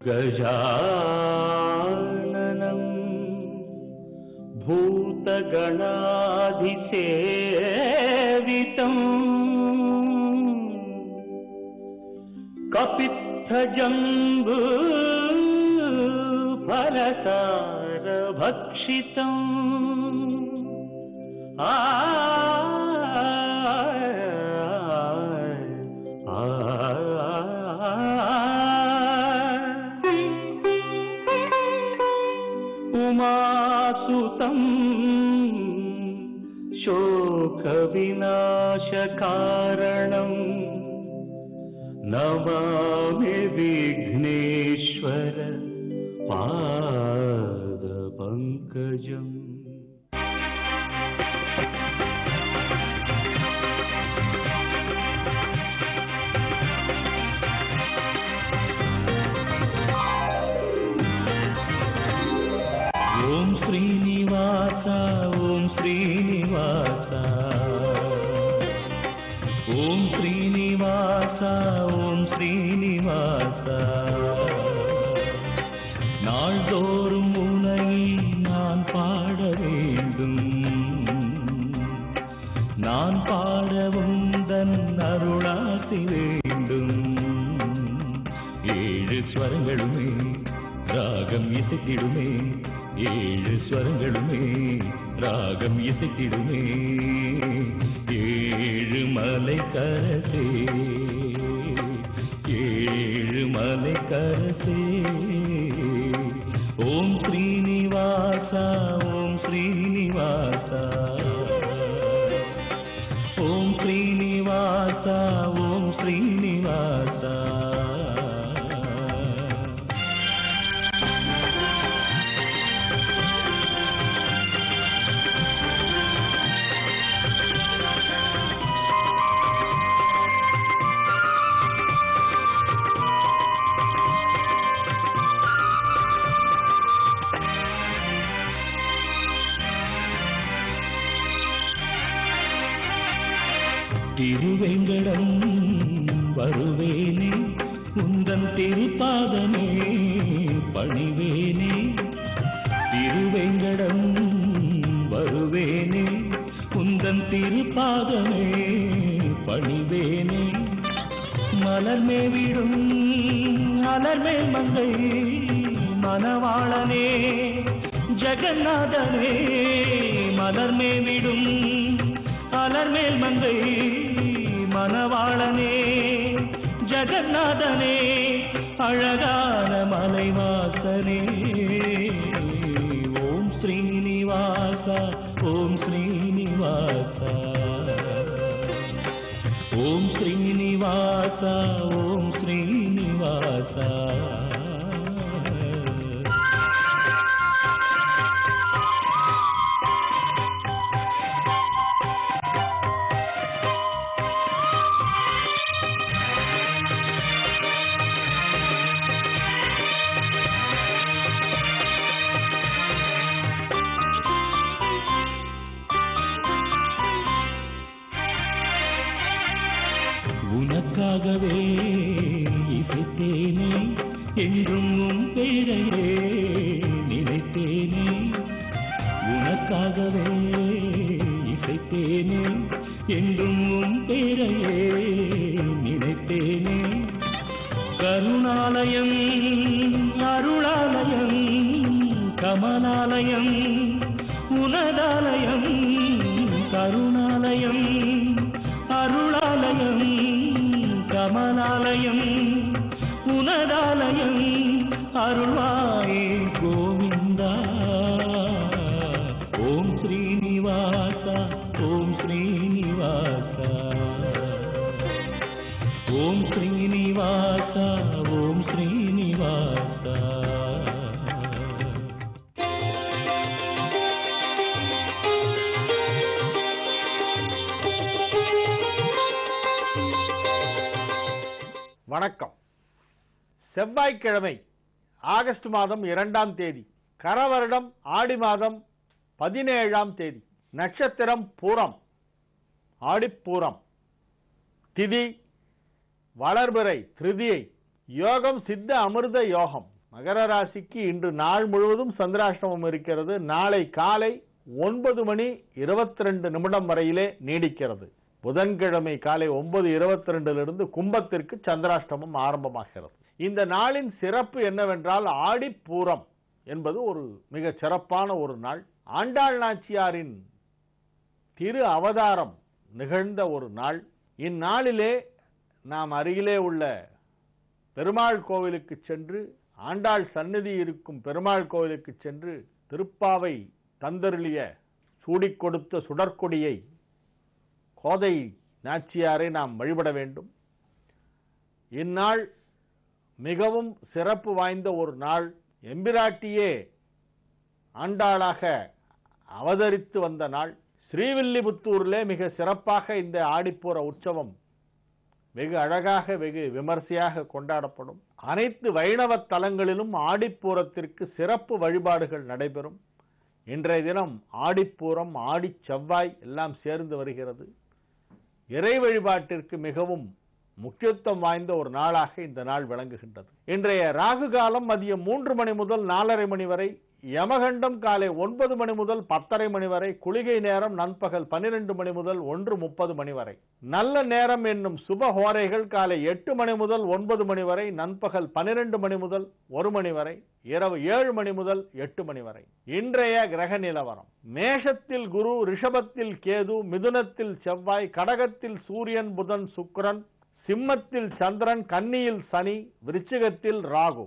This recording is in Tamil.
गजाननं भूतगणाधिसेवितं कपित्थजम्बू फलसारभक्षितम् उमासुतं शोकविनाशकारणं नमामि विघ्नेश्वर पादपङ्कजम्। ओम श्रीनिवास ओम श्रीनिवास ओम श्रीनिवास ओम श्रीनिवास நாள்தோறும் உன்னை நான் பாட வேண்டும் நான் பாட உந்தன் அருளாசி வேண்டும் ஏழு ஸ்வரங்களுமே ராகம் இசைத்திடுமே ஏழு ஸ்வரங்களுமே ராகம் இசைத்திடுமே ஏழு மலை கரசே ஏழு மலை கரசே ஓம் ஸ்ரீனிவாசா ஓம் ஸ்ரீனிவாசா ஓம் ஸ்ரீனிவாசா ஓம் ஸ்ரீனிவாசா திருவேங்கடம் வருவேனே உந்தன் திருப்பாதமே பணிவேனே திருவேங்கடம் வருவேனே உந்தன் திருப்பாதமே பணிவேனே மலர்மே விடும் அலர்மே மங்கை மணவாளனே ஜெகநாதனே மலர்மே விடும் அலர்மேல் மங்கை மணவாளனே ஜெகநாதனே அழகான மலைவாசனே ஓம் ஸ்ரீனிவாசா ஓம் ஸ்ரீனிவாசா ஓம் ஸ்ரீனிவாசா ஓம் ஸ்ரீனிவாசா உனக்காகவே இசைத்தேனே என்றும் உன் பேரையே நினைத்தேனே உனக்காகவே இசைத்தேனே என்றும் உன் பேரையே நினைத்தேனே கருணாலயம் அருளாலயம் கமலாலயம் உனதாலயம் கருணாலயம் அருளாலயம் கமலாலயம் உனதாலயம் அருள்வாயே கோவிந்தா ஓம் ஸ்ரீனிவாசா ஓம் ஸ்ரீனிவாசா ஓம் ஸ்ரீனிவாசா ஓம் ஸ்ரீனிவாசா வணக்கம். செவ்வாய்க்கிழமை ஆகஸ்ட் மாதம் 2ஆம் தேதி, கரவருடம் ஆடி மாதம் 17ஆம் தேதி, நட்சத்திரம் பூரம், ஆடிப்பூரம், திதி வளர்பிறை திருதியை, யோகம் சித்த அமிர்த யோகம், மகர ராசிக்கு இன்று நாள் முழுவதும் சந்திராஷ்டமம் இருக்கிறது. நாளை காலை 9:22 வரையிலே நீடிக்கிறது. புதன்கிழமை காலை 9:22 கும்பத்திற்கு சந்திராஷ்டமம் ஆரம்பமாகிறது. இந்த நாளின் சிறப்பு என்னவென்றால் ஆடிப்பூரம் என்பது ஒரு மிக சிறப்பான ஒரு நாள். ஆண்டாள் நாச்சியாரின் திரு அவதாரம் நிகழ்ந்த ஒரு நாள். இந்நாளிலே நாம் அருகிலே உள்ள பெருமாள் கோவிலுக்கு சென்று, ஆண்டாள் சந்நிதி இருக்கும் பெருமாள் கோவிலுக்கு சென்று திருப்பாவை தந்தருளிய சூடிக் கொடுத்த சுடற்கொடியை கோதை நாச்சியாரை நாம் வழிபட வேண்டும். இந்நாள் மிகவும் சிறப்பு வாய்ந்த ஒரு நாள். எம்பிராட்டியே ஆண்டாளாக அவதரித்து வந்த நாள். ஸ்ரீவில்லிபுத்தூரிலே மிக சிறப்பாக இந்த ஆடிப்பூர உற்சவம் வெகு அழகாக வெகு விமர்சையாக கொண்டாடப்படும். அனைத்து வைணவ தலங்களிலும் ஆடிப்பூரத்திற்கு சிறப்பு வழிபாடுகள் நடைபெறும். இன்றைய தினம் ஆடிப்பூரம், ஆடி செவ்வாய் எல்லாம் சேர்ந்து வருகிறது. இறை வழிபாட்டிற்கு மிகவும் முக்கியத்துவம் வாய்ந்த ஒரு நாளாக இந்த நாள் விளங்குகின்றது. இன்றைய ராகு காலம் மதியம் 3 மணி முதல் 4:30 மணி வரை, யமகண்டம் காலை 9 மணி முதல் 10:30 மணி வரை, குளிகை நேரம் நண்பகல் 12 மணி முதல் 1:30 மணி வரை. நல்ல நேரம் என்னும் சுப ஹோரைகள் காலை 8 மணி முதல் 9 மணி வரை, நண்பகல் 12 மணி முதல் 1 மணி வரை, இரவு 7 மணி முதல் 8 மணி வரை. இன்றைய கிரக நிலவரம்: மேஷத்தில் குரு, ரிஷபத்தில் கேது, மிதுனத்தில் செவ்வாய், கடகத்தில் சூரியன், புதன், சுக்கிரன், சிம்மத்தில் சந்திரன், கன்னியில் சனி, விருச்சிகத்தில் ராகு.